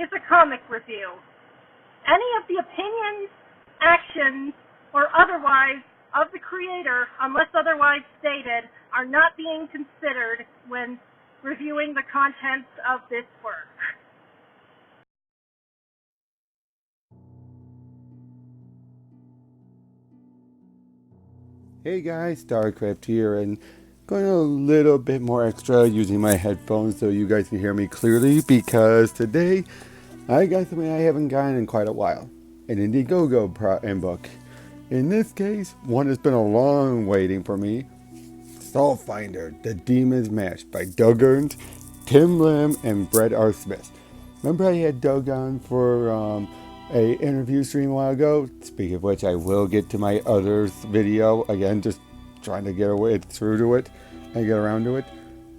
is a comic review. Any of the opinions, actions, or otherwise of the creator, unless otherwise stated, are not being considered when reviewing the contents of this work. Hey guys, StarCraft here, and going a little bit more extra using my headphones so you guys can hear me clearly, because today I got something I haven't gotten in quite a while, an Indiegogo book. In this case, one that's been a long waiting for me, Soulfinder, The Demon's Mash by Doug Ernst, Tim Lim, and Brett R. Smith. Remember I had Doug on for a interview stream a while ago? Speaking of which, I will get to my other video. Again, just trying to get through to it and get around to it.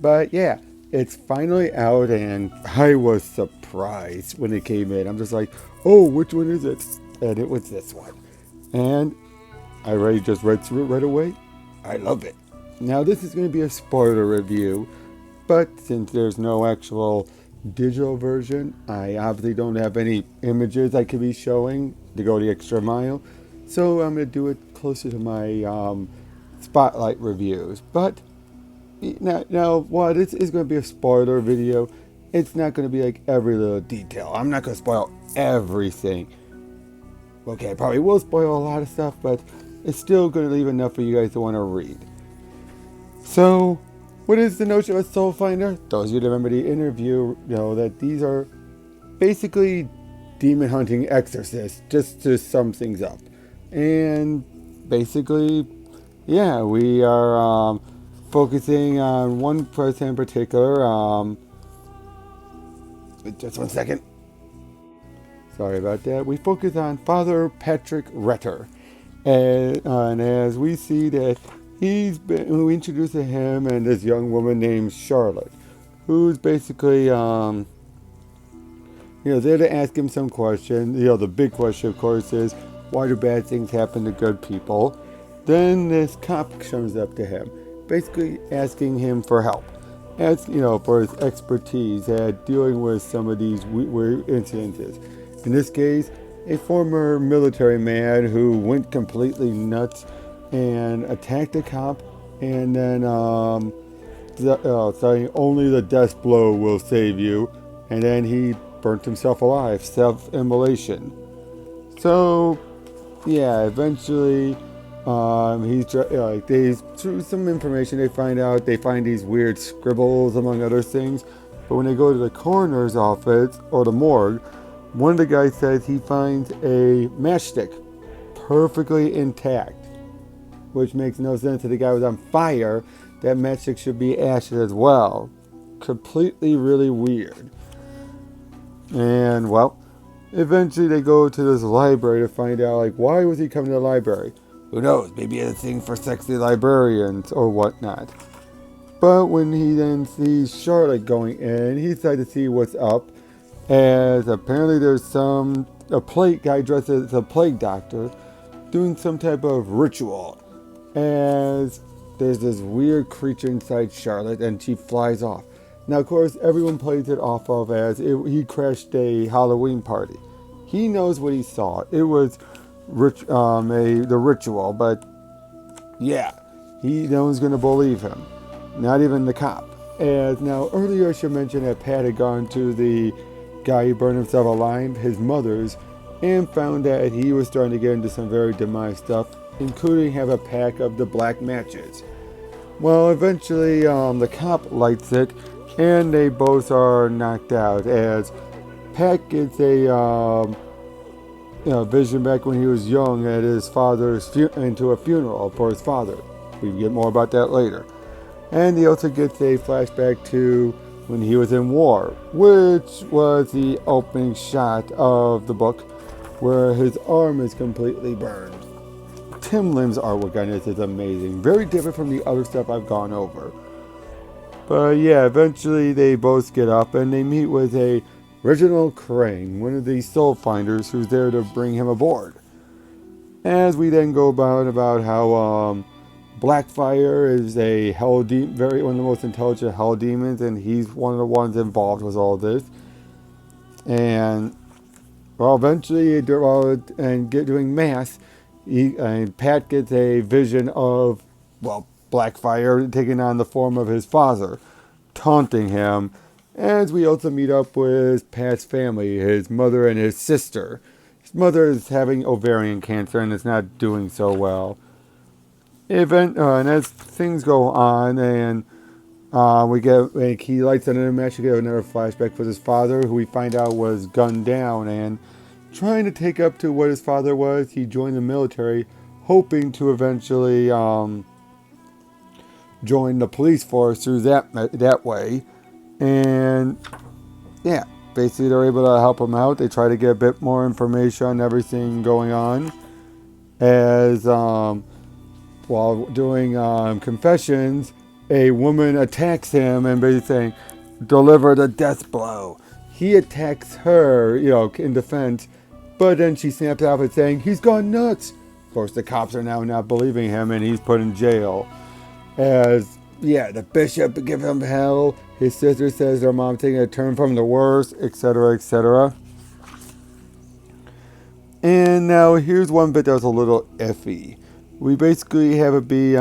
But yeah, it's finally out, and I was surprised when it came in. I'm just like, oh, which one is it? And it was this one. And I just read through it right away. I love it. Now, this is going to be a spoiler review, but since there's no actual digital version, I obviously don't have any images I could be showing to go the extra mile, so I'm going to do it closer to my spotlight reviews. But now while this is going to be a spoiler video, it's not going to be like every little detail. I'm not going to spoil everything. Okay, I probably will spoil a lot of stuff, but it's still going to leave enough for you guys to want to read. So, what is the notion of a Soulfinder? Those of you that remember the interview know that these are basically demon hunting exorcists, just to sum things up. And basically, yeah, we are focusing on one person in particular. Just 1 second. Sorry about that. We focus on Father Patrick Retter. And as we see that we introduced to him and this young woman named Charlotte, who's basically, there to ask him some questions. The big question, of course, is why do bad things happen to good people? Then this cop comes up to him, basically asking him for help, for his expertise at dealing with some of these weird incidences. In this case, a former military man who went completely nuts and attacked a cop, and then saying only the death blow will save you, and then he burnt himself alive, self-immolation. So, yeah, eventually, through some information they find these weird scribbles among other things, but when they go to the coroner's office or the morgue, one of the guys says he finds a matchstick perfectly intact, which makes no sense. If the guy was on fire, that matchstick should be ashes as well. Completely really weird. And, well, eventually they go to this library to find out, why was he coming to the library? Who knows? Maybe it's a thing for sexy librarians or whatnot. But when he then sees Charlotte going in, he decides to see what's up, as apparently there's a plague guy dressed as a plague doctor doing some type of ritual, as there's this weird creature inside Charlotte, and she flies off. Now, of course, everyone plays it off of as he crashed a Halloween party. He knows what he saw. It was the ritual, but yeah, no one's going to believe him. Not even the cop. As now, earlier I should mention that Pat had gone to the guy who burned himself alive, his mother's, and found that he was starting to get into some very demonic stuff, including have a pack of the black matches. Well, eventually the cop lights it, and they both are knocked out, as Pat gets a vision back when he was young at his father's into a funeral for his father. We can get more about that later. And he also gets a flashback to when he was in war, which was the opening shot of the book, where his arm is completely burned. Tim Lim's artwork on this is amazing. Very different from the other stuff I've gone over. But yeah, eventually they both get up and they meet with a Reginald Crane, one of the Soulfinders, who's there to bring him aboard. As we then go about how Blackfire is a hell demon, one of the most intelligent hell demons, and he's one of the ones involved with all this. And well, eventually, doing mass, Pat gets a vision of, well, Blackfire taking on the form of his father, taunting him. As we also meet up with Pat's family, his mother and his sister. His mother is having ovarian cancer and is not doing so well. And as things go on, and he lights another match, we get another flashback with his father, who we find out was gunned down, and trying to take up to what his father was, he joined the military, hoping to eventually join the police force through that way. And yeah, basically they're able to help him out. They try to get a bit more information on everything going on. As while doing confessions, a woman attacks him and basically saying, "Deliver the death blow." He attacks her, in defense, but then she snaps out and saying, "He's gone nuts." Of course, the cops are now not believing him, and he's put in jail. As the bishop gives him hell. His sister says their mom taking a turn from the worst, etc., etc. And now here's one bit that was a little iffy. We basically have it be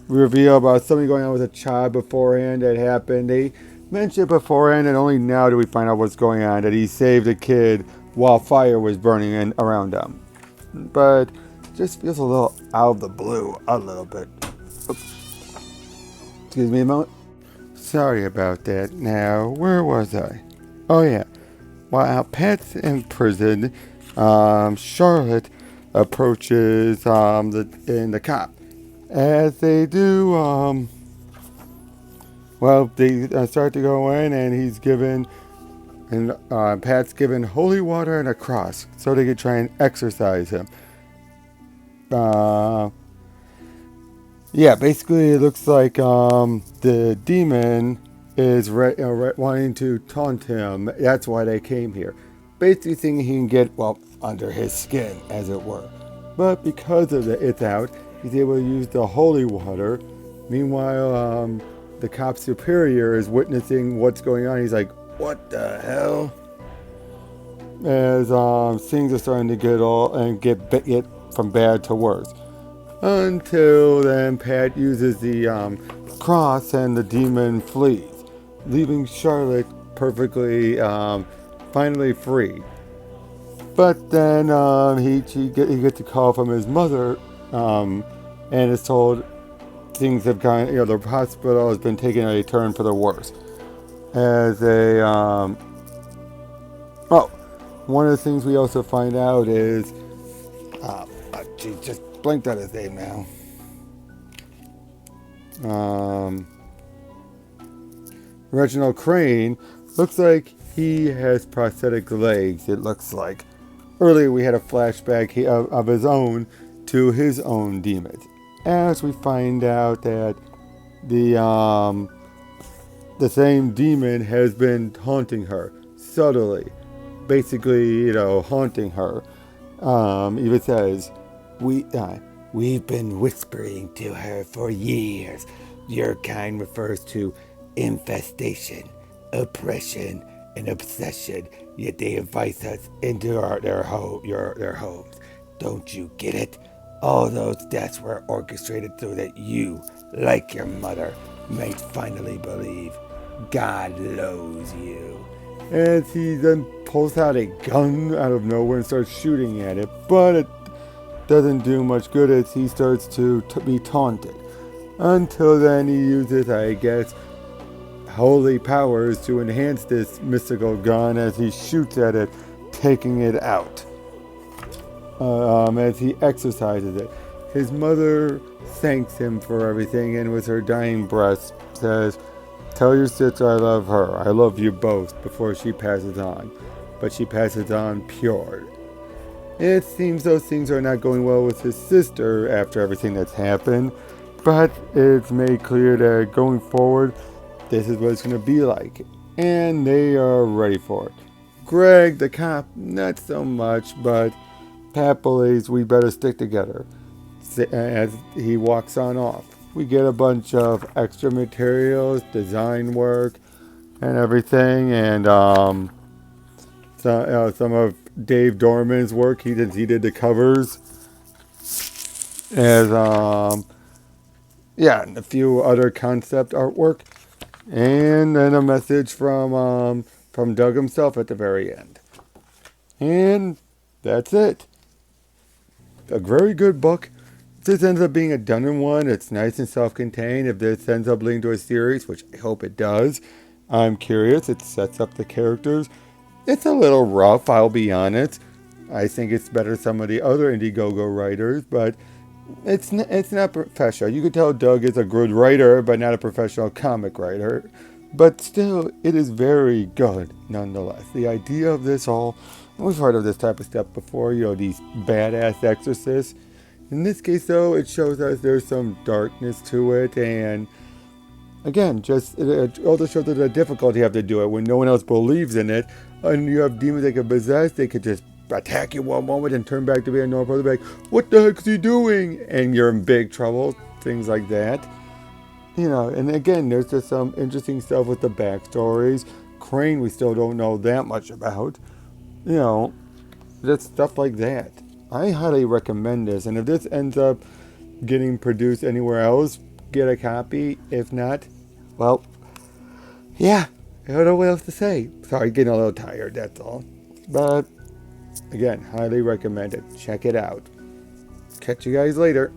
reveal about something going on with a child beforehand that happened. They mentioned it beforehand, and only now do we find out what's going on, that he saved a kid while fire was burning around him. But it just feels a little out of the blue, a little bit. Oops. Excuse me a moment. Sorry about that. Now, where was I? Oh yeah. While Pat's in prison, Charlotte approaches the cop. As they do, they start to go in, and he's given, and Pat's given holy water and a cross so they could try and exorcise him. Basically it looks like the demon is wanting to taunt him. That's why they came here. Basically thinking he can get, under his skin, as it were. But because of it's out, he's able to use the holy water. Meanwhile, the cop superior is witnessing what's going on. He's like, "What the hell?" As things are starting to get from bad to worse. Until then, Pat uses the cross and the demon flees, leaving Charlotte perfectly, finally free. But then he gets a call from his mother, and is told things have gone. The hospital has been taking a turn for the worse. One of the things we also find out is, just blanked out his name now. Reginald Crane looks like he has prosthetic legs. It looks like. Earlier we had a flashback of his own to his own demons. As we find out that the same demon has been haunting her subtly, basically, haunting her. Even says, we've been whispering to her for years. Your kind refers to infestation, oppression, and obsession. Yet they invite us into their homes. Don't you get it? All those deaths were orchestrated so that you, like your mother, might finally believe God loves you. As he then pulls out a gun out of nowhere and starts shooting at it, but it doesn't do much good as he starts to be taunted. Until then, he uses, I guess, holy powers to enhance this mystical gun as he shoots at it, taking it out. As he exercises it. His mother thanks him for everything, and with her dying breath says, "Tell your sister I love her. I love you both," before she passes on. But she passes on pure. It seems those things are not going well with his sister after everything that's happened, but it's made clear that going forward, this is what it's going to be like, and they are ready for it. Greg, the cop, not so much, but Pat believes we better stick together. As he walks on off, we get a bunch of extra materials, design work, and everything, and some of Dave Dorman's work. He did the covers, as yeah, and a few other concept artwork, and then a message from Doug himself at the very end. And that's it. A very good book. If this ends up being a done-in one, it's nice and self-contained. If this ends up leading to a series, which I hope it does, I'm curious. It sets up the characters. It's a little rough, I'll be honest. I think it's better than some of the other Indiegogo writers, but it's not professional. You could tell Doug is a good writer, but not a professional comic writer. But still, it is very good nonetheless. The idea of this all, we've heard of this type of stuff before, these badass exorcists. In this case, though, it shows us there's some darkness to it, and again, it also shows us the difficulty you have to do it when no one else believes in it, and you have demons that can possess, they could just attack you one moment and turn back to being a normal person, like, what the heck is he doing? And you're in big trouble, things like that. And again, there's just some interesting stuff with the backstories. Crane, we still don't know that much about. Just stuff like that. I highly recommend this, and if this ends up getting produced anywhere else, get a copy. If not, well, yeah, I don't know what else to say. Sorry, getting a little tired, that's all. But again, highly recommend it. Check it out. Catch you guys later.